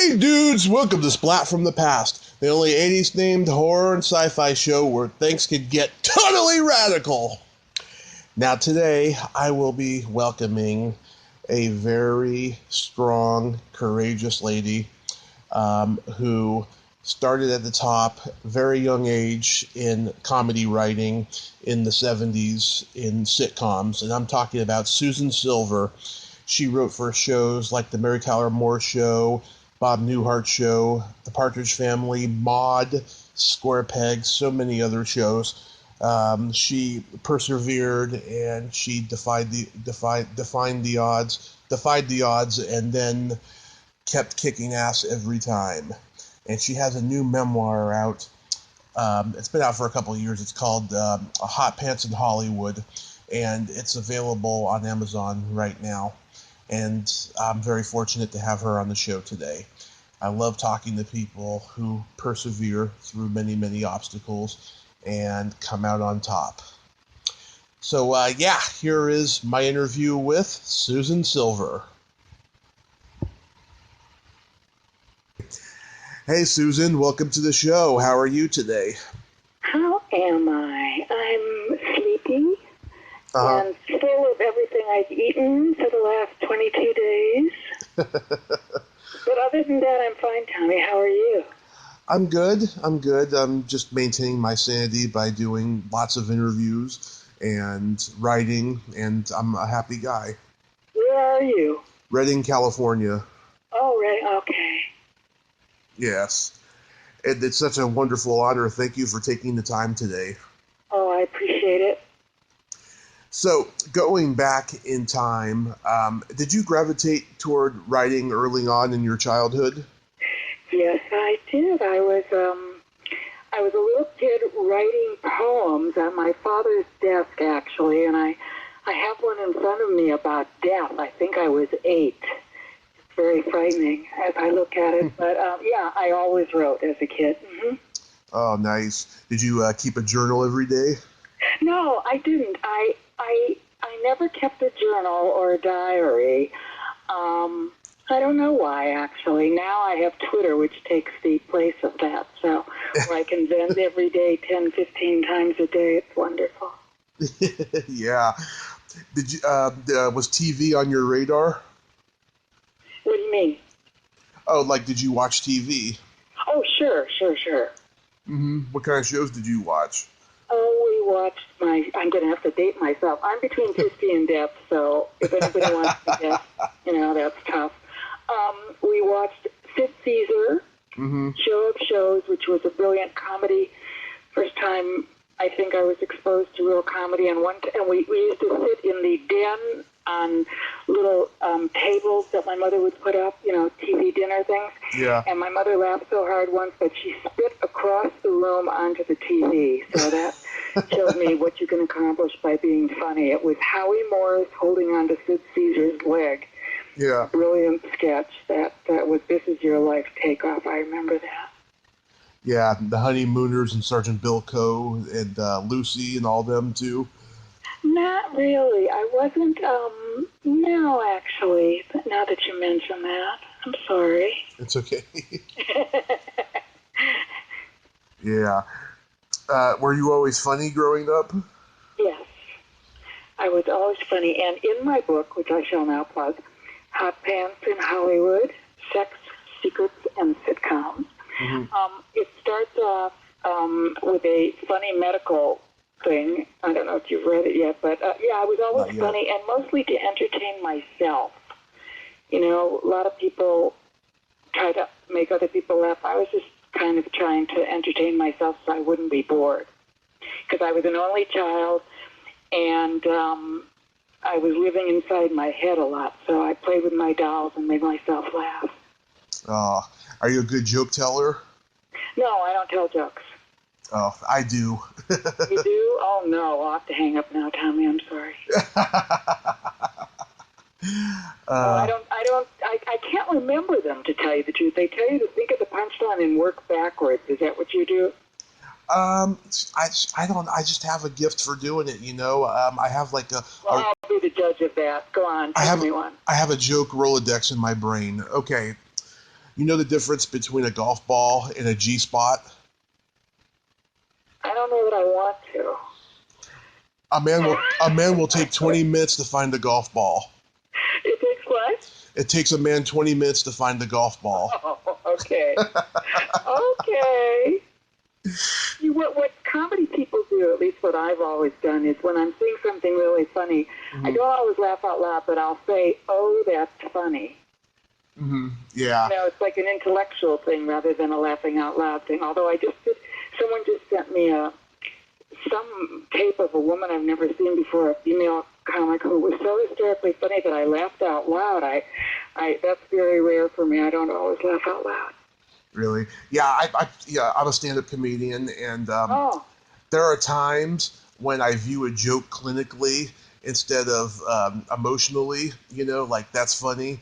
Hey dudes, welcome to Splat from the Past, the only 80s themed horror and sci-fi show where things can get totally radical. Now today, I will be welcoming a very strong, courageous lady who started at the top, very young age, in comedy writing in the 70s in sitcoms, and I'm talking about Susan Silver. She wrote for shows like The Mary Tyler Moore Show, Bob Newhart Show, The Partridge Family, Maude, Square Peg, so many other shows. She persevered and she defied the odds, and then kept kicking ass every time. And she has a new memoir out. It's been out for a couple of years. It's called Hot Pants in Hollywood, and it's available on Amazon right now. And I'm very fortunate to have her on the show today. I love talking to people who persevere through many, many obstacles and come out on top. So, here is my interview with Susan Silver. Hey, Susan, welcome to the show. How are you today? How am I? I'm sleepy and full of everything I've eaten for the last 22 days. But other than that, I'm fine, Tommy. How are you? I'm good. I'm just maintaining my sanity by doing lots of interviews and writing, and I'm a happy guy. Where are you? Redding, California. Oh, right. Okay. Yes. And it's such a wonderful honor. Thank you for taking the time today. Oh, I appreciate it. So, going back in time, did you gravitate toward writing early on in your childhood? Yes, I did. I was a little kid writing poems on my father's desk, actually, and I have one in front of me about death. I think I was 8. It's very frightening as I look at it, but I always wrote as a kid. Mm-hmm. Oh, nice. Did you keep a journal every day? No, I didn't. I never kept a journal or a diary. I don't know why, actually. Now I have Twitter, which takes the place of that. So where I can vent every day 10, 15 times a day. It's wonderful. Yeah. Did you? Was TV on your radar? What do you mean? Oh, did you watch TV? Oh, sure. Mm-hmm. What kind of shows did you watch? Oh, we watched I'm going to have to date myself. I'm between 50 and death, so if anybody wants to guess, that's tough. We watched Sid Caesar, Show of Shows, which was a brilliant comedy. First time I think I was exposed to real comedy. And we used to sit in the den on little tables that my mother would put up, TV dinner things. Yeah. And my mother laughed so hard once that she spit across the room onto the TV. So that showed me what you can accomplish by being funny. It was Howie Morris holding on to Sid Caesar's leg. Yeah. Brilliant sketch. That was This Is Your Life Takeoff. I remember that. Yeah, the Honeymooners and Sergeant Bilko and Lucy and all them too. Not really. I wasn't, no, actually, but now that you mention that, I'm sorry. It's okay. Yeah. Were you always funny growing up? Yes. I was always funny. And in my book, which I shall now plug, Hot Pants in Hollywood, Sex, Secrets, and Sitcoms, it starts off with a funny medical thing. I don't know if you've read it yet, but I was always funny, and mostly to entertain myself. A lot of people try to make other people laugh. I was just kind of trying to entertain myself so I wouldn't be bored, because I was an only child, and I was living inside my head a lot, so I played with my dolls and made myself laugh. Are you a good joke teller? No, I don't tell jokes. Oh, I do. You do? Oh, no. I'll have to hang up now, Tommy. I'm sorry. I can't remember them, to tell you the truth. They tell you to think of the punchline and work backwards. Is that what you do? I just have a gift for doing it, I have I'll be the judge of that. Go on, tell me one. I have a joke Rolodex in my brain. Okay. You know the difference between a golf ball and a G-spot? I don't know that I want to. A man will take 20 minutes to find the golf ball. It takes what? It takes a man 20 minutes to find the golf ball. Oh, okay. Okay. What comedy people do, at least what I've always done, is when I'm seeing something really funny, I don't always laugh out loud, but I'll say, "Oh, that's funny." Mm-hmm. Yeah. You know, it's like an intellectual thing rather than a laughing out loud thing. Although someone just sent me some tape of a woman I've never seen before, a female comic who was so hysterically funny that I laughed out loud. That's very rare for me. I don't always laugh out loud. Really? Yeah, I'm a stand-up comedian, and there are times when I view a joke clinically instead of emotionally, like that's funny,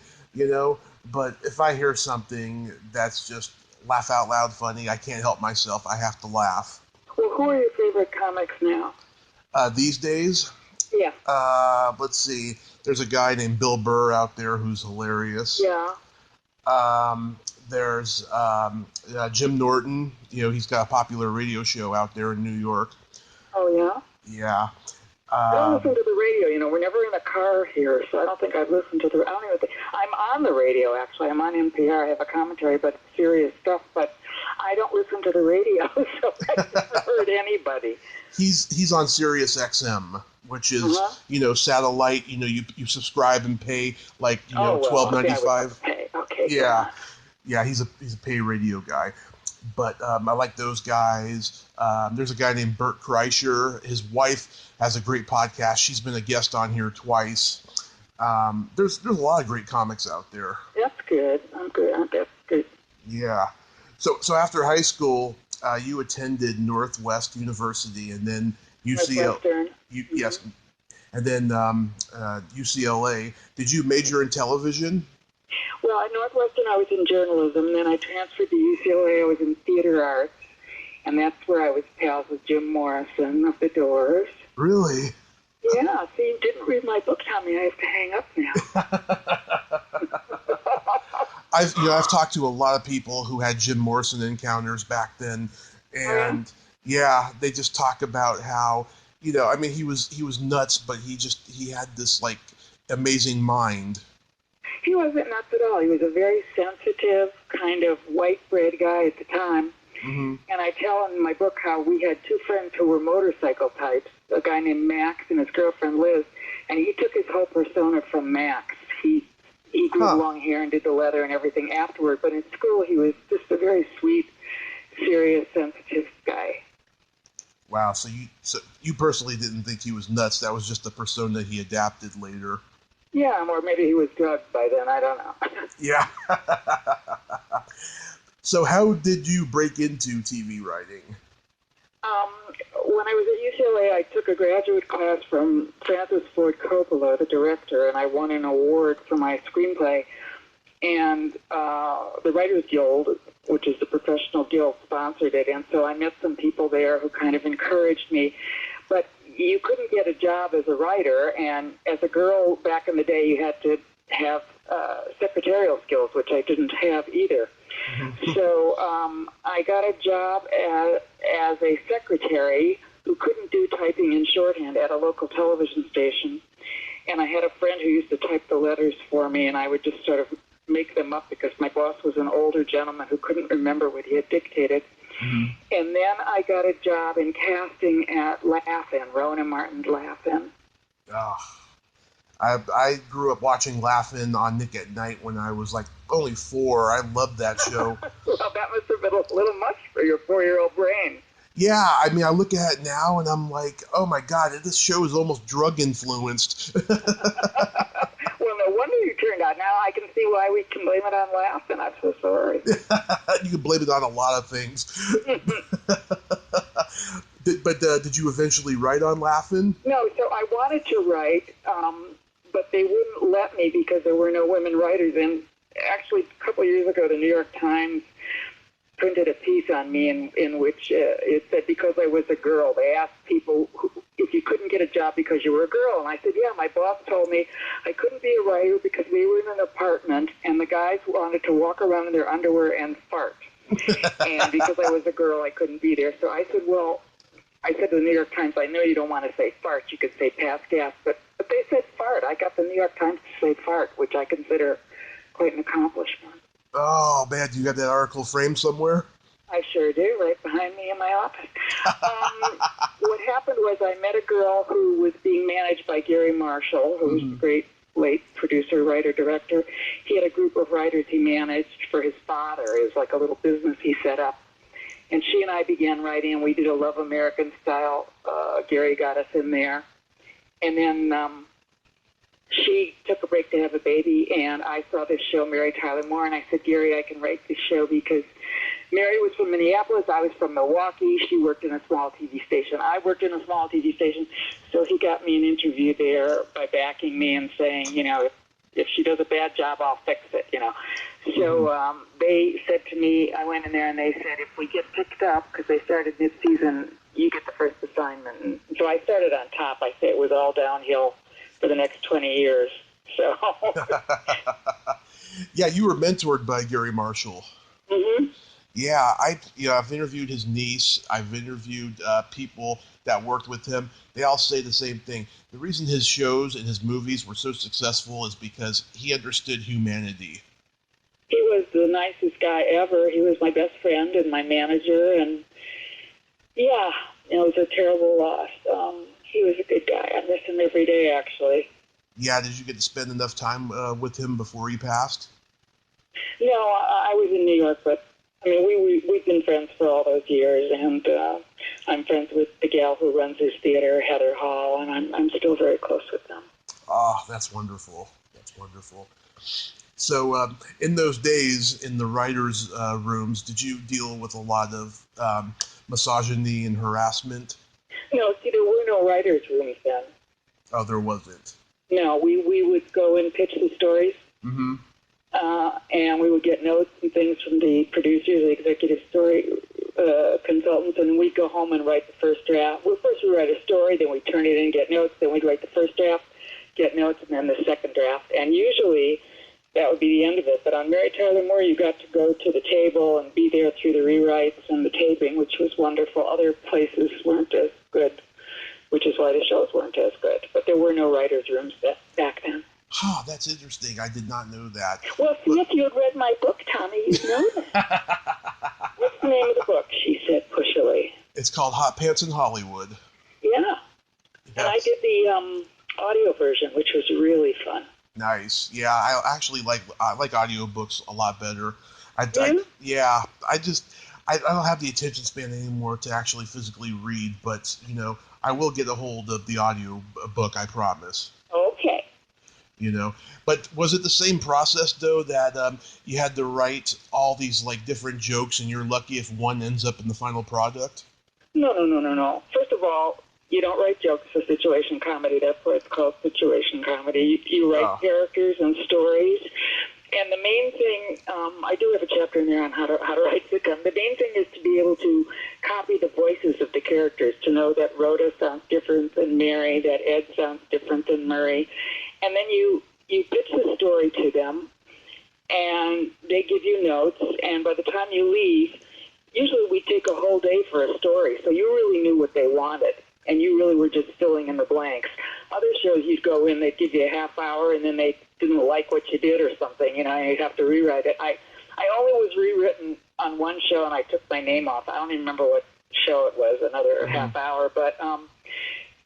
But if I hear something that's just laugh out loud funny, I can't help myself. I have to laugh. Well, who are your favorite comics now? These days? Yeah. Let's see. There's a guy named Bill Burr out there who's hilarious. Yeah. There's Jim Norton. He's got a popular radio show out there in New York. Oh, yeah? Yeah. I don't listen to the radio. We're never in a car here, so I don't think I've listened to I don't even think. I'm on the radio, actually. I'm on NPR. I have a commentary, but it's serious stuff. But I don't listen to the radio, so I've never heard anybody. He's on Sirius XM, which is, satellite. You subscribe and pay $12.95. Okay. Yeah. Yeah, he's a pay radio guy. But I like those guys. There's a guy named Bert Kreischer. His wife has a great podcast. She's been a guest on here twice. There's a lot of great comics out there. That's good. I'm good. That's good. Yeah. So after high school, you attended Northwest University and then Northwestern. Yes. And then UCLA. Did you major in television? Well, at Northwestern, I was in journalism. Then I transferred to UCLA. I was in theater arts. And that's where I was pals with Jim Morrison of The Doors. Really? Yeah. See, you didn't read my book, Tommy. I have to hang up now. I've talked to a lot of people who had Jim Morrison encounters back then. And, they just talk about how, he was nuts, but he had this, amazing mind. He wasn't nuts at all. He was a very sensitive, kind of white bread guy at the time. Mm-hmm. And I tell in my book how we had two friends who were motorcycle types, a guy named Max and his girlfriend Liz, and he took his whole persona from Max. He grew long hair and did the leather and everything afterward, but in school he was just a very sweet, serious, sensitive guy. Wow, so you personally didn't think he was nuts. That was just the persona he adapted later. Yeah, or maybe he was drugged by then. I don't know. Yeah. So how did you break into TV writing? When I was at UCLA, I took a graduate class from Francis Ford Coppola, the director, and I won an award for my screenplay. And the Writers Guild, which is the professional guild, sponsored it. And so I met some people there who kind of encouraged me. But you couldn't get a job as a writer, and as a girl back in the day, you had to have secretarial skills, which I didn't have either. So I got a job as a secretary who couldn't do typing in shorthand at a local television station. And I had a friend who used to type the letters for me, and I would just sort of make them up because my boss was an older gentleman who couldn't remember what he had dictated. Mm-hmm. And then I got a job in casting at Laugh-In, Rowan and Martin's Laugh-In. Oh, I grew up watching Laugh-In on Nick at Night when I was only 4. I loved that show. Well, that must have been a little much for your 4-year-old brain. Yeah, I look at it now and I'm like, oh my God, this show is almost drug influenced. Well, no wonder you turned out. Now I can see why we can blame it on Laugh-In. I'm so sorry. You can blame it on a lot of things. But did you eventually write on Laugh-In? No, so I wanted to write, but they wouldn't let me because there were no women writers. And actually, a couple of years ago, the New York Times printed a piece on me in which it said because I was a girl. They asked people if you couldn't get a job because you were a girl. And I said, yeah, my boss told me I couldn't be a writer because we were in an apartment and the guys wanted to walk around in their underwear and fart. And because I was a girl, I couldn't be there. So I said, well, I said to the New York Times, I know you don't want to say fart. You could say pass gas. But they said fart. I got the New York Times to say fart, which I consider quite an accomplishment. Oh, man, do you have that article framed somewhere? I sure do, right behind me in my office. What happened was I met a girl who was being managed by Gary Marshall, who was a great late producer, writer, director. He had a group of writers he managed for his father. It was like a little business he set up. And she and I began writing, and we did a Love American style. Gary got us in there. And then she took a break to have a baby, and I saw this show, Mary Tyler Moore, and I said, Gary, I can write this show because Mary was from Minneapolis, I was from Milwaukee, she worked in a small TV station, I worked in a small TV station, so he got me an interview there by backing me and saying, you know, if she does a bad job, I'll fix it, you know. So they said to me, I went in there and they said, if we get picked up, because they started mid-season, you get the first assignment. And so I started on top. I say it was all downhill for the next 20 years. So. Yeah, you were mentored by Gary Marshall. Mm-hmm. Yeah, I've interviewed his niece. I've interviewed people that worked with him. They all say the same thing. The reason his shows and his movies were so successful is because he understood humanity. He was the nicest guy ever. He was my best friend and my manager, and yeah, it was a terrible loss. He was a good guy. I miss him every day, actually. Yeah, did you get to spend enough time with him before he passed? No, I was in New York, but I mean, we've been friends for all those years, and I'm friends with the gal who runs his theater, Heather Hall, and I'm still very close with them. Oh, that's wonderful. That's wonderful. So in those days, in the writers' rooms, did you deal with a lot of misogyny and harassment? No, see, there were no writers' rooms then. Oh, there wasn't. No, we would go and pitch the stories. Mm-hmm. And we would get notes and things from the producers, the executive story consultants, and we'd go home and write the first draft. Well, first we'd write a story, then we'd turn it in and get notes, then we'd write the first draft, get notes, and then the second draft. And usually that would be the end of it. But on Mary Tyler Moore, you got to go to the table and be there through the rewrites and the taping, which was wonderful. Other places weren't as good, which is why the shows weren't as good. But there were no writers' rooms back then. Oh, that's interesting. I did not know that. Well, see, if you had read my book, Tommy, you'd know that. What's the name of the book? She said pushily. It's called Hot Pants in Hollywood. Yeah. Yes. And I did the audio version, which was really fun. Nice. Yeah, I actually like audiobooks a lot better. I don't have the attention span anymore to actually physically read, but you know, I will get a hold of the audio book, I promise. Okay. You know, but was it the same process though that you had to write all these like different jokes and you're lucky if one ends up in the final product? No. First of all, you don't write jokes for situation comedy. That's why it's called situation comedy. You write characters and stories. And the main thing, I do have a chapter in there on how to write sitcom. The main thing is to be able to copy the voices of the characters, to know that Rhoda sounds different than Mary, that Ed sounds different than Murray. And then you pitch the story to them, and they give you notes, and by the time you leave, usually we take a whole day for a story, so you really knew what they wanted, and you really were just filling in the blanks. Other shows, you'd go in, they'd give you a half hour, and then they didn't like what you did or something, you know, and you'd have to rewrite it. I only was rewritten on one show, and I took my name off. I don't even remember what show it was, another half hour, but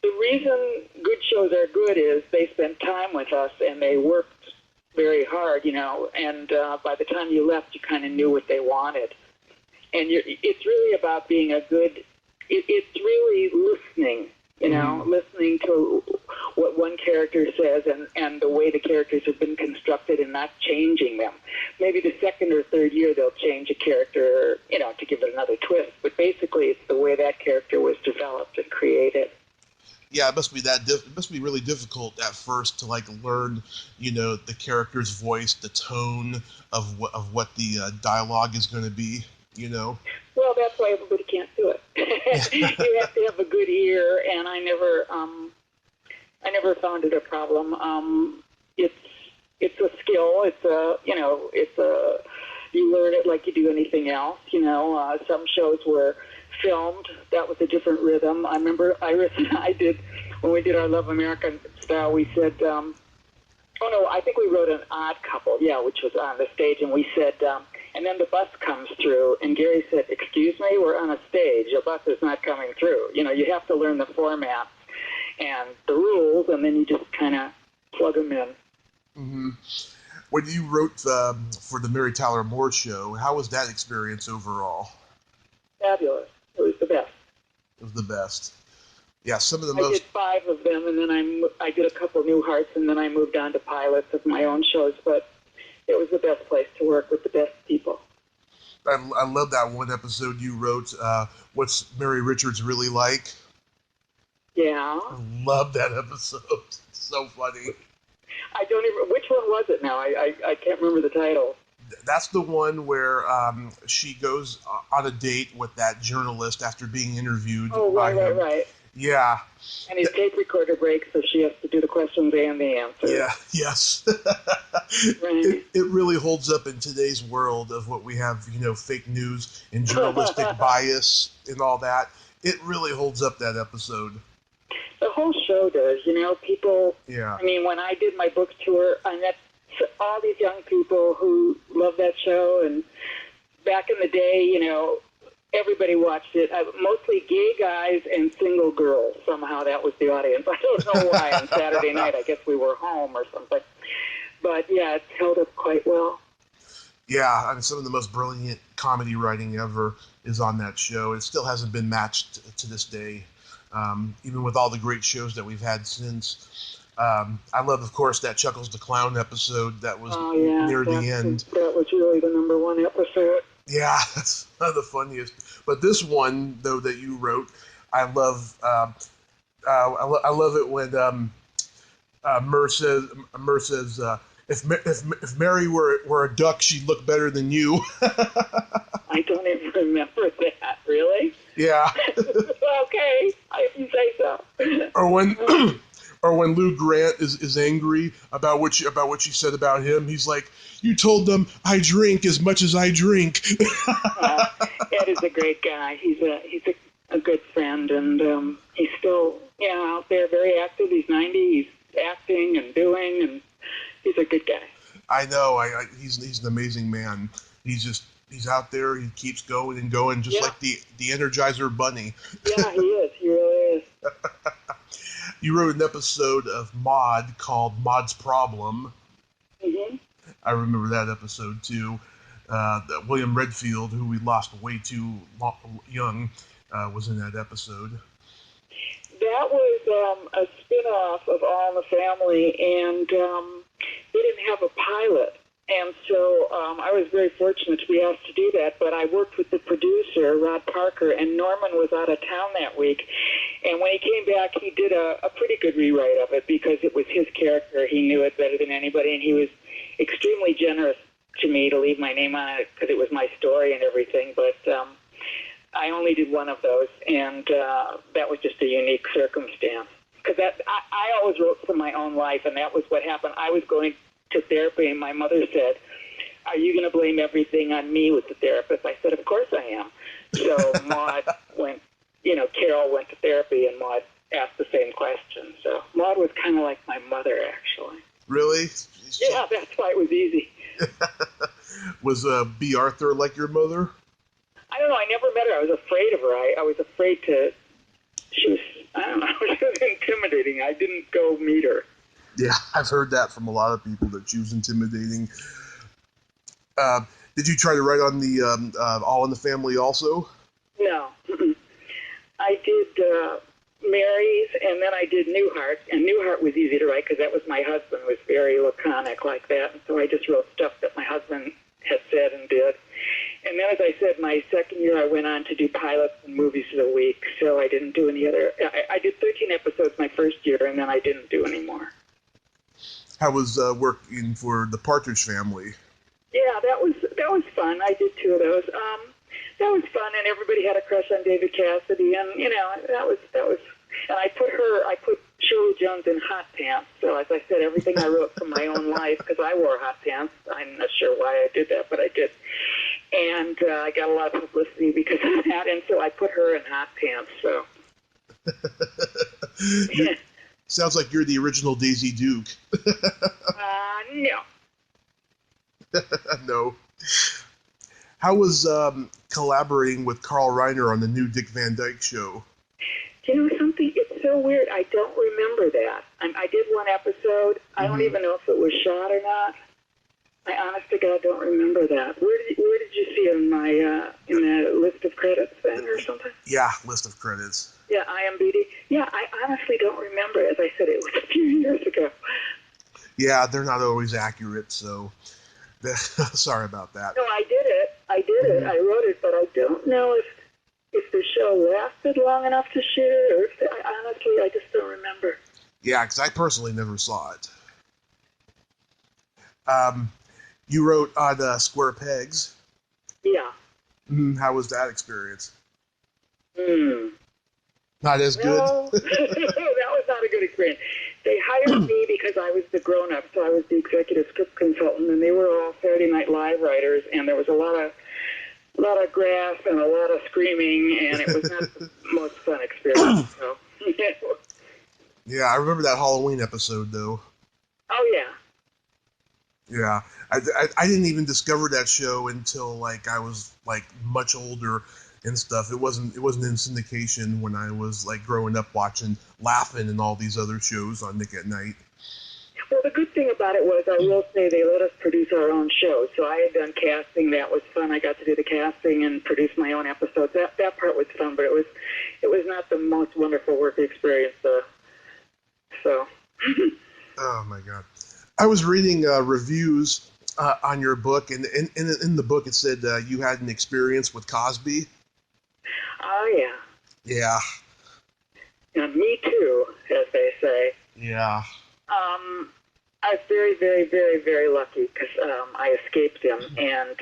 the reason good shows are good is they spent time with us and they worked very hard, you know, and by the time you left, you kind of knew what they wanted. And it's really about being a good, it's really listening, you know, listening to what one character says and the way the characters have been constructed and not changing them. Maybe the second or third year they'll change a character, you know, to give it another twist. But basically it's the way that character was developed and created. Yeah, it must be it must be really difficult at first to like learn, you know, the character's voice, the tone of what the dialogue is going to be. you know? Well, that's why everybody can't do it. You have to have a good ear, and I never found it a problem. It's a skill. You learn it like you do anything else. Some shows were filmed. That was a different rhythm. I remember Iris and I did, when we did our Love American Style, we said, I think we wrote an Odd Couple, which was on the stage, and we said, and then the bus comes through, and Gary said, "Excuse me, we're on a stage. A bus is not coming through." You have to learn the format and the rules, and then you just kind of plug them in. Mm-hmm. When you wrote for the Mary Tyler Moore Show, how was that experience overall? Fabulous. It was the best. It was the best. Yeah, some of the I did 5 of them, and then I did a couple of New Hearts, and then I moved on to pilots of my own shows, but it was the best place to work with the best people. I love that one episode you wrote, What's Mary Richards Really Like? Yeah. I love that episode. It's so funny. I don't even, which one was it now? I can't remember the title. That's the one where she goes on a date with that journalist after being interviewed. Oh, right. Yeah. And his tape recorder breaks, so she has to do the questions and the answers. Yeah, yes. Right. It really holds up in today's world of what we have, fake news and journalistic bias and all that. It really holds up, that episode. The whole show does, people. Yeah. I mean, when I did my book tour, I met all these young people who love that show, and back in the day, everybody watched it. Mostly gay guys and single girls. Somehow that was the audience. I don't know why. On Saturday night, I guess we were home or something. But yeah, it's held up quite well. Yeah, and some of the most brilliant comedy writing ever is on that show. It still hasn't been matched to this day, even with all the great shows that we've had since. I love, of course, that Chuckles the Clown episode that was near the end. That was really the number one episode. Yeah, that's one of the funniest. But this one, though, that you wrote, I love. I love it when Murr says, if Mary were a duck, she'd look better than you. I don't even remember that. Really? Yeah. Okay, if you say so. Or when Lou Grant is angry about what she said about him, he's like, "You told them I drink as much as I drink." Ed is a great guy. He's a good friend, and he's still out there, very active. He's 90. He's acting and doing, and he's a good guy. I know. He's an amazing man. He's out there. He keeps going and going, just like the Energizer Bunny. Yeah, he is. He really is. You wrote an episode of Maude called Maude's Problem. Mm-hmm. I remember that episode, too. William Redfield, who we lost way too young, was in that episode. That was a spin-off of All in the Family, and they didn't have a pilot. And so I was very fortunate to be asked to do that, but I worked with the producer, Rod Parker, and Norman was out of town that week. And when he came back, he did a pretty good rewrite of it because it was his character. He knew it better than anybody, and he was extremely generous to me to leave my name on it because it was my story and everything. But I only did one of those, and that was just a unique circumstance. Because I always wrote from my own life, and that was what happened. I was going to therapy, and my mother said, "Are you going to blame everything on me with the therapist?" I said, "Of course I am." So Maude went, Carol went to therapy, and Maude asked the same question. So Maude was kind of like my mother, actually. Really? Yeah, that's why it was easy. Was B. Arthur like your mother? I don't know. I never met her. I was afraid of her. I was afraid she was intimidating. I didn't go meet her. Yeah, I've heard that from a lot of people, that she was intimidating. Did you try to write on the All in the Family also? No. I did Mary's, and then I did Newhart. And Newhart was easy to write because that was my husband, was very laconic like that. And so I just wrote stuff that my husband had said and did. And then, as I said, my second year I went on to do pilots and movies of the week. So I didn't do any other. I did 13 episodes my first year, and then I didn't do any more. How was working for the Partridge Family? Yeah, that was fun. I did 2 of those. that was fun, and everybody had a crush on David Cassidy, and that was, and I put Shirley Jones in hot pants. So as I said, everything I wrote from my own life, because I wore hot pants. I'm not sure why I did that, but I did, and I got a lot of publicity because of that, and so I put her in hot pants. So. Sounds like you're the original Daisy Duke. No. No. How was collaborating with Carl Reiner on the new Dick Van Dyke Show? You know something? It's so weird. I don't remember that. I did one episode. I don't even know if it was shot or not. I honest to God don't remember that. Where did you see it in my in the list of credits then or something? Yeah, list of credits. Yeah, IMDb. Yeah, I honestly don't remember. As I said, it was a few years ago. Yeah, they're not always accurate, so sorry about that. No, I did it. I wrote it, but I don't know if the show lasted long enough to shoot it, or if honestly, I just don't remember. Yeah, because I personally never saw it. You wrote on Square Pegs. Yeah. How was that experience? Not as good? No, that was not a good experience. They hired me because I was the grown-up, so I was the executive script consultant, and they were all Saturday Night Live writers, and there was a lot of grass and a lot of screaming, and it was not the most fun experience. So. Yeah, I remember that Halloween episode, though. Oh, yeah. Yeah, I didn't even discover that show until I was much older and stuff. It wasn't in syndication when I was growing up watching Laugh-In and all these other shows on Nick at Night. Well, the good thing about it was, I will say, they let us produce our own shows. So I had done casting. That was fun. I got to do the casting and produce my own episodes. That part was fun, but it was not the most wonderful work experience. So. Oh my God. I was reading reviews on your book, and in the book it said you had an experience with Cosby. Oh, yeah. Yeah. Yeah, me too, as they say. Yeah. I was very, very, very, very lucky because I escaped him. And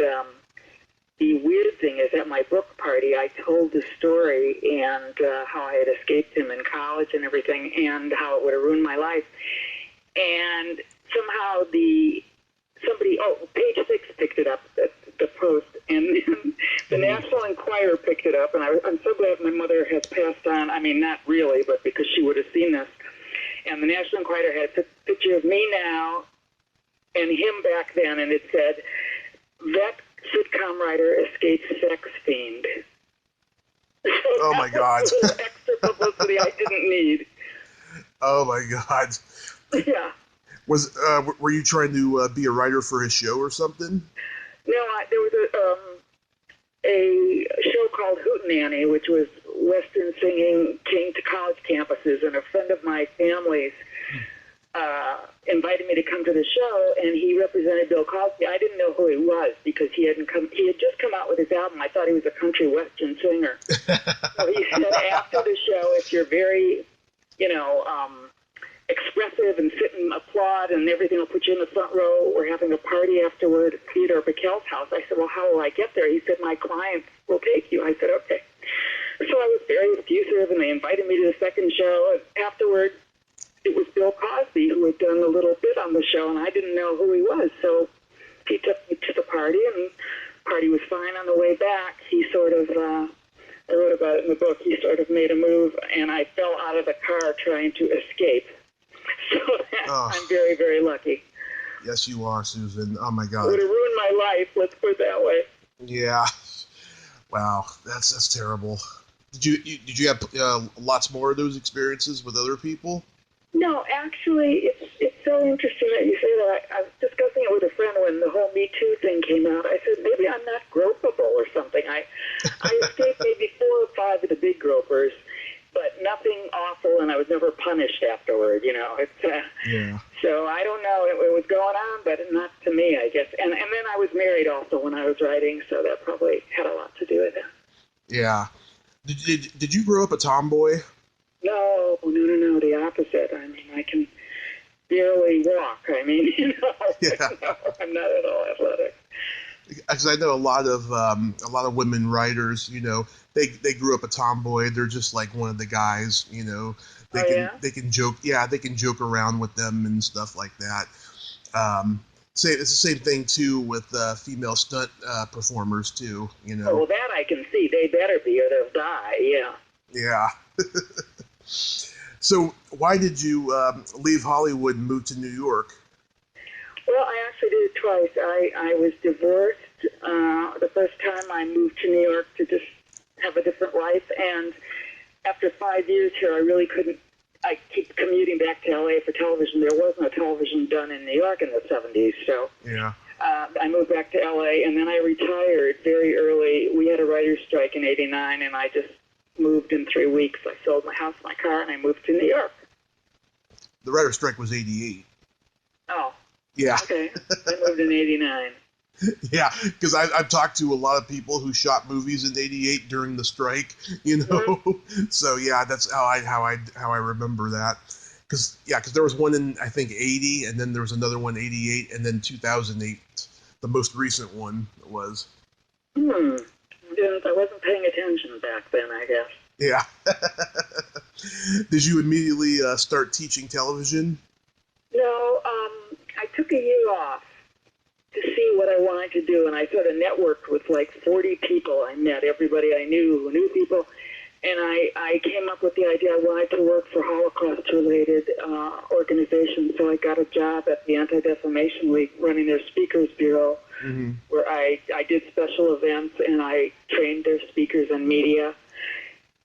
the weird thing is, at my book party, I told the story and how I had escaped him in college and everything, and how it would have ruined my life. And somehow Page 6 picked it up, the Post, and then the National Enquirer picked it up, and I'm so glad my mother has passed on. I mean, not really, but because she would have seen this. And the National Enquirer had a picture of me now and him back then, and it said, "Vet sitcom writer escapes sex fiend." So oh my God! A little extra publicity I didn't need. Oh my God! Yeah. Were you trying to be a writer for his show or something? No, there was a show called Hootenanny, which was Western singing, came to college campuses, and a friend of my family's invited me to come to the show, and he represented Bill Cosby. I didn't know who he was because he had just come out with his album. I thought he was a country western singer. So he said, after the show, if you're very, expressive and sit and applaud and everything, will put you in the front row. We're having a party afterward at Theodore Bickel's house. I said, well, how will I get there? He said, my clients will take you. I said, okay. So I was very effusive, and they invited me to the second show. And afterward, it was Bill Cosby who had done a little bit on the show, and I didn't know who he was. So he took me to the party, and the party was fine. On the way back, he sort of, I wrote about it in the book, he sort of made a move, and I fell out of the car trying to escape. So I'm very, very lucky. Yes, you are, Susan. Oh my God. It would have ruined my life, let's put it that way. Yeah. Wow, that's terrible. Did you have lots more of those experiences with other people? No, actually, it's so interesting that you say that. I was discussing it with a friend when the whole Me Too thing came out. I said, maybe I'm not gropable or something. I escaped maybe 4 or 5 of the big gropers, but nothing awful, and I was never punished afterward, It's, yeah. So I don't know. It was going on, but not to me, I guess. And then I was married also when I was writing, so that probably had a lot to do with it. Yeah. Did you grow up a tomboy? No, the opposite. I mean, I can barely walk. I mean, Yeah. No, I'm not at all athletic. Because I know a lot of women writers, they grew up a tomboy. They're just like one of the guys, Oh, yeah? they can joke, yeah, they can joke around with them and stuff like that. It's the same thing too with female stunt performers too, Oh, well, that I can see. They better be or they'll die, yeah. Yeah. So why did you leave Hollywood and move to New York? Well, I actually did it twice. I was divorced the first time I moved to New York to just have a different life, and after 5 years here, I really couldn't. I keep commuting back to LA for television. There was no television done in New York in the 70s, so Yeah. I moved back to LA, and then I retired very early. We had a writer's strike in '89, and I just moved in 3 weeks. I sold my house, my car, and I moved to New York. The writer's strike was '88. Oh, Yeah. okay. I moved in '89. Yeah, because I've talked to a lot of people who shot movies in '88 during the strike, Mm-hmm. So yeah, that's how I remember that. Because there was one in I think '80, and then there was another one '88, and then 2008. The most recent one was. I wasn't paying attention back then, I guess. Yeah. Did you immediately start teaching television? No, I took a year off to see what I wanted to do, and I sort of networked with like 40 people. I met everybody I knew who knew people, and I came up with the idea I wanted to work for Holocaust-related organizations, so I got a job at the Anti-Defamation League running their speakers bureau, where I did special events, and I trained their speakers and media.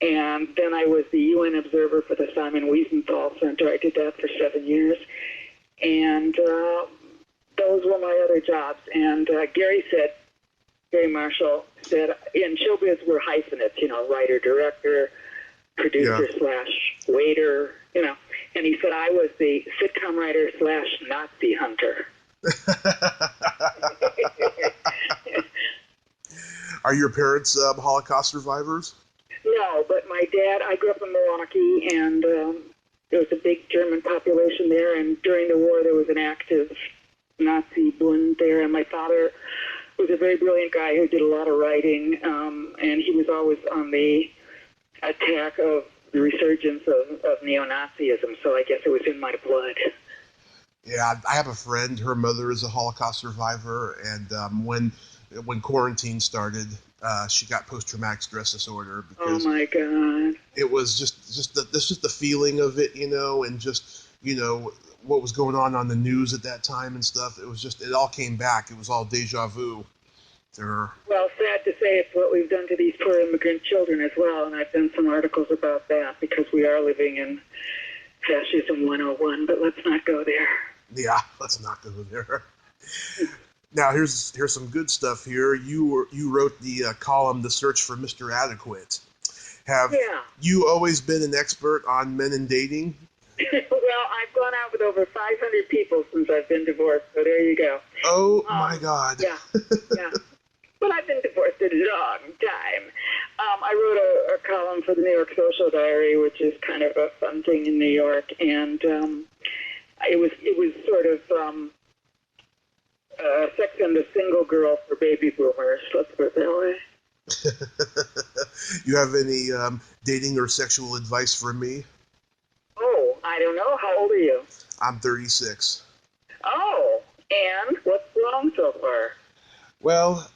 And then I was the UN observer for the Simon Wiesenthal Center. I did that for 7 years. And those were my other jobs. And Gary Marshall said, in showbiz, we're hyphenates, writer, director, producer / waiter, And he said I was the sitcom writer / Nazi hunter. Are your parents Holocaust survivors? No, but my dad, I grew up in Milwaukee, and there was a big German population there, and during the war there was an active Nazi Bund there, and my father was a very brilliant guy who did a lot of writing, and he was always on the attack of the resurgence of neo-Nazism, so I guess it was in my blood. Yeah, I have a friend, her mother is a Holocaust survivor, and when quarantine started, she got post-traumatic stress disorder because oh my God. it was just the feeling of it, and just what was going on the news at that time and stuff. It was just, it all came back. It was all deja vu. Well, sad to say, it's what we've done to these poor immigrant children as well, and I've done some articles about that because we are living in fascism 101, but let's not go there. Yeah, let's not go there. Now, here's some good stuff here. You wrote the column, The Search for Mr. Adequate. Have you always been an expert on men and dating? Well, I've gone out with over 500 people since I've been divorced, so there you go. Oh, my God. Yeah. But I've been divorced a long time. I wrote a column for the New York Social Diary, which is kind of a fun thing in New York, and it was sort of Sex and the Single Girl for baby boomers, let's put it that way. You have any dating or sexual advice for me? Oh, I don't know. How old are you? I'm 36. Oh, and what's wrong so far? Well,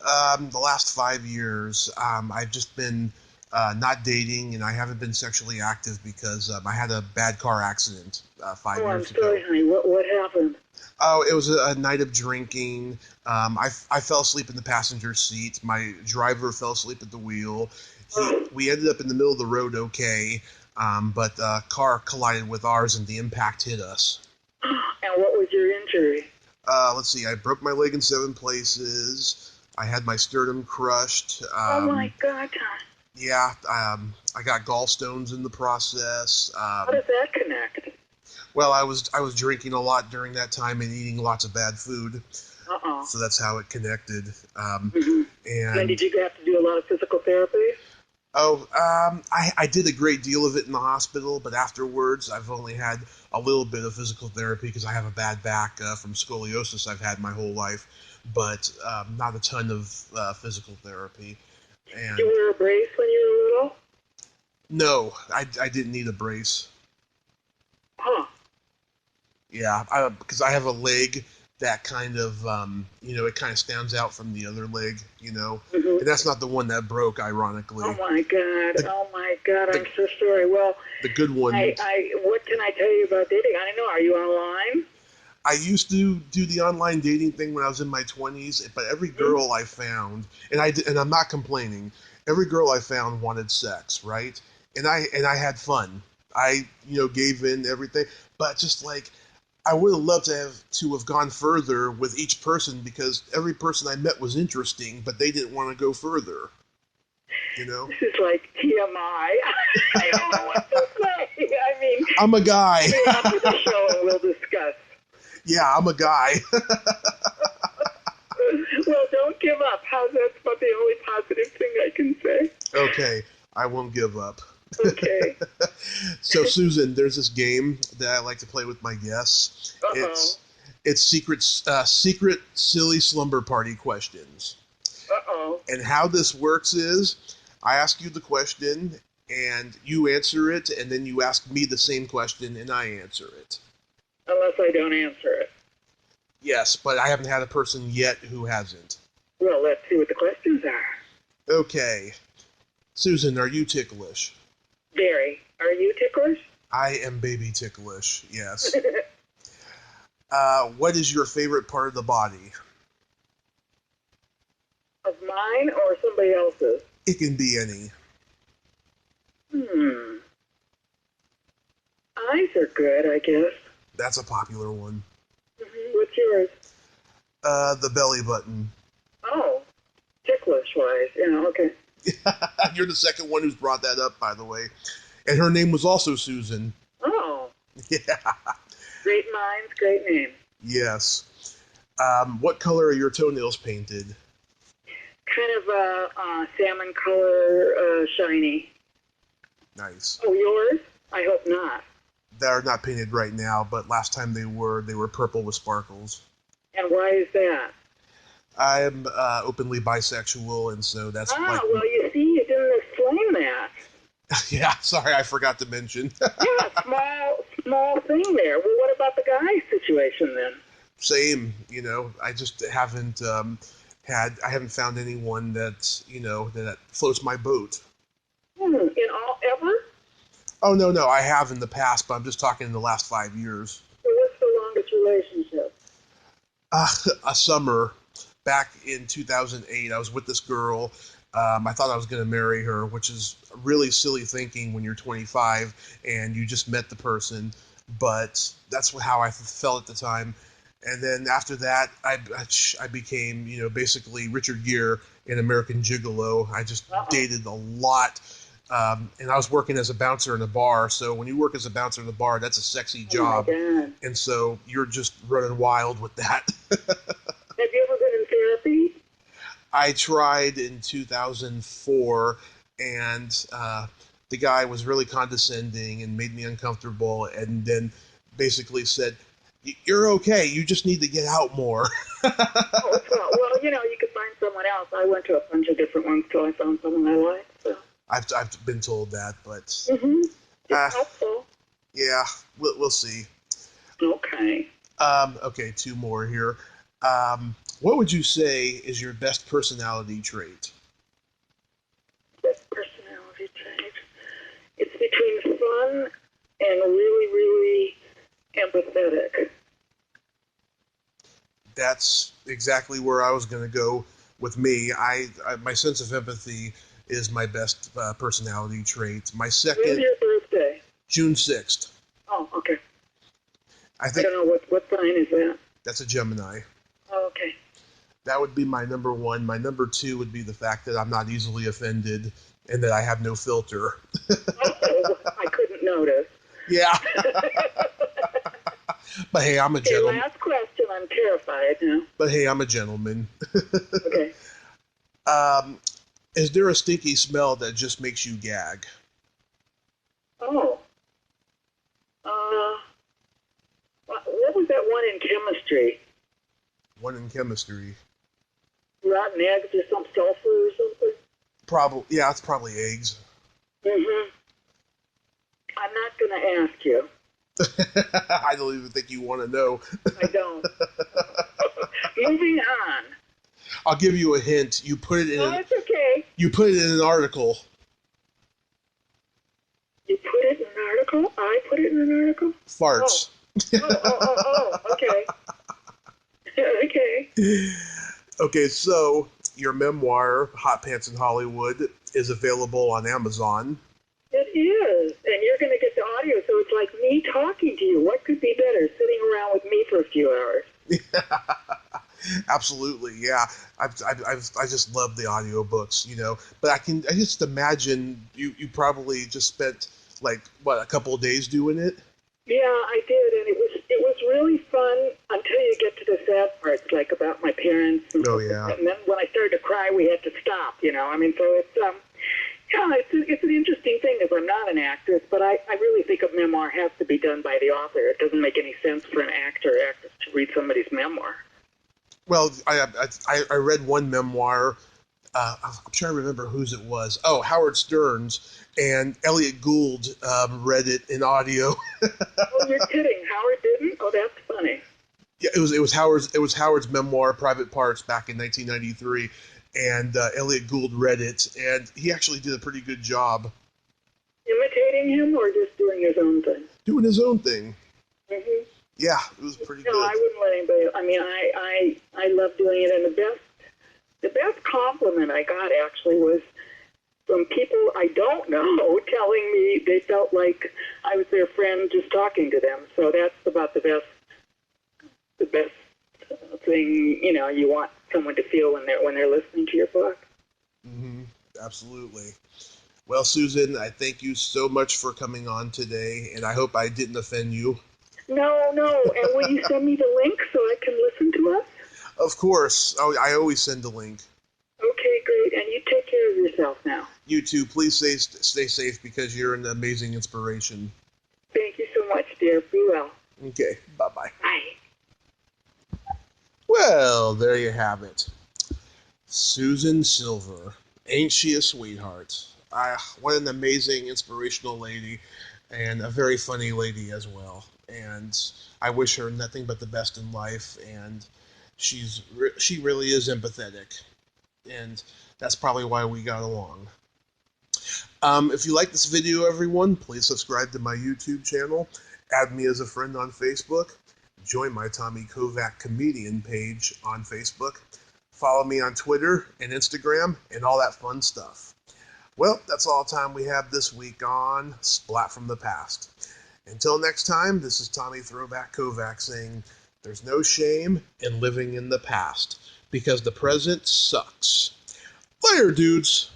the last 5 years, I've just been not dating, and I haven't been sexually active because I had a bad car accident 5 years ago. I'm sorry, honey. What happened? Oh, it was a night of drinking. I fell asleep in the passenger seat. My driver fell asleep at the wheel. We ended up in the middle of the road okay, but the car collided with ours, and the impact hit us. And what was your injury? Let's see. I broke my leg in 7 places. I had my sternum crushed. Oh, my God. Yeah, I got gallstones in the process. How does that connect? Well, I was drinking a lot during that time and eating lots of bad food. So that's how it connected. And did you have to do a lot of physical therapy? Oh, I did a great deal of it in the hospital, but afterwards I've only had a little bit of physical therapy because I have a bad back from scoliosis I've had my whole life. but not a ton of physical therapy. And Did you wear a brace when you were little? no, I didn't need a brace. Huh. Yeah, because I have a leg that kind of, it kind of stands out from the other leg, Mm-hmm. and that's not the one that broke, ironically. Oh my God! The, I'm so sorry. Well, the good one. what can I tell you about dating? I don't know. Are you online? I used to do the online dating thing when I was in my 20s, but every girl I found, and I'm not complaining, every girl I found wanted sex, right? And I had fun. I gave in everything, but just like I would have loved to have gone further with each person because every person I met was interesting, but they didn't want to go further. This is like TMI. I don't know what to say. I mean, I'm a guy. After the show, and we'll discuss. Yeah, I'm a guy. Well, don't give up. That's about the only positive thing I can say. Okay, I won't give up. Okay. So, Susan, there's this game that I like to play with my guests. Uh-oh. It's secret silly slumber party questions. Uh-oh. And how this works is I ask you the question and you answer it, and then you ask me the same question and I answer it. Unless I don't answer it. Yes, but I haven't had a person yet who hasn't. Well, let's see what the questions are. Okay. Susan, are you ticklish? Very. Are you ticklish? I am baby ticklish, yes. What is your favorite part of the body? Of mine or somebody else's? It can be any. Eyes are good, I guess. That's a popular one. Mm-hmm. What's yours? The belly button. Oh, ticklish-wise. Yeah, okay. You're the second one who's brought that up, by the way. And her name was also Susan. Oh. Yeah. Great minds, great name. Yes. What color are your toenails painted? Kind of a salmon color, shiny. Nice. Oh, yours? I hope not. They're not painted right now, but last time they were purple with sparkles. And why is that? I'm openly bisexual, and so that's well, you see, you didn't explain that. Yeah, sorry, I forgot to mention. Yeah, small thing there. Well, what about the guy situation then? Same, I just haven't I haven't found anyone that that floats my boat. In all ever? Oh no, I have in the past, but I'm just talking in the last 5 years. So what's the longest relationship? A summer back in 2008, I was with this girl. I thought I was going to marry her, which is really silly thinking when you're 25 and you just met the person. But that's how I felt at the time. And then after that, I became, basically Richard Gere in American Gigolo. I just dated a lot. And I was working as a bouncer in a bar. So when you work as a bouncer in a bar, that's a sexy job. Oh my God. And so you're just running wild with that. Have you ever been in therapy? I tried in 2004, and the guy was really condescending and made me uncomfortable, and then basically said, "You're okay. You just need to get out more." Well, you could find someone else. I went to a bunch of different ones till I found someone I liked. So. I've been told that, but it's helpful. Yeah, we'll see. Okay. Okay, two more here. What would you say is your best personality trait? Best personality trait? It's between fun and really, really empathetic. That's exactly where I was going to go with me. My sense of empathy is my best personality trait. My second. When's your birthday? June 6th. Oh, okay. I don't know what sign is that. That's a Gemini. Oh, okay. That would be my number one. My number two would be the fact that I'm not easily offended and that I have no filter. I couldn't notice. Yeah. But hey, I'm a gentleman. Last question. I'm terrified now. But hey, I'm a gentleman. Okay. Is there a stinky smell that just makes you gag? Oh. What was that one in chemistry? One in chemistry. rotten eggs or some sulfur or something? Probably, yeah, it's probably eggs. Mm-hmm. I'm not going to ask you. I don't even think you want to know. I don't. Moving on. I'll give you a hint. You put it in. No, it's okay. You put it in an article. You put it in an article? I put it in an article? Farts. Okay. Okay. Okay, so your memoir, Hot Pants in Hollywood, is available on Amazon. It is. And you're going to get the audio, so it's like me talking to you. What could be better, sitting around with me for a few hours? Absolutely, yeah. I just love the audiobooks, you know. But I just imagine you probably just spent, like, what, a couple of days doing it? Yeah, I did, and it was really fun until you get to the sad parts, like about my parents. Oh, yeah. And then when I started to cry, we had to stop, you know. I mean, so it's it's an interesting thing, because I'm not an actress, but I really think a memoir has to be done by the author. It doesn't make any sense for an actor or actress to read somebody's memoir. Well, I read one memoir. I'm trying to remember whose it was. Oh, Howard Stern's, and Elliot Gould read it in audio. Oh, you're kidding! Howard didn't? Oh, that's funny. Yeah, it was Howard's memoir, Private Parts, back in 1993, and Elliot Gould read it, and he actually did a pretty good job. Imitating him or just doing his own thing? Doing his own thing. Mm-hmm. Yeah, it was pretty good. No, I wouldn't let anybody. I mean, I love doing it, and the best compliment I got actually was from people I don't know telling me they felt like I was their friend just talking to them. So that's about the best thing, you know, you want someone to feel when they're listening to your book. Mm-hmm. Absolutely. Well, Susan, I thank you so much for coming on today, and I hope I didn't offend you. No. And will you send me the link so I can listen to us? Of course. I always send a link. Okay, great. And you take care of yourself now. You too. Please stay safe, because you're an amazing inspiration. Thank you so much, dear. Be well. Okay. Bye-bye. Bye. Well, there you have it. Susan Silver. Ain't she a sweetheart? What an amazing, inspirational lady, and a very funny lady as well. And I wish her nothing but the best in life, and she really is empathetic. And that's probably why we got along. If you like this video, everyone, please subscribe to my YouTube channel, add me as a friend on Facebook, join my Tommy Kovac comedian page on Facebook, follow me on Twitter and Instagram, and all that fun stuff. Well, that's all the time we have this week on Splat from the Past. Until next time, this is Tommy Throwback Kovac saying, there's no shame in living in the past, because the present sucks. Later, dudes.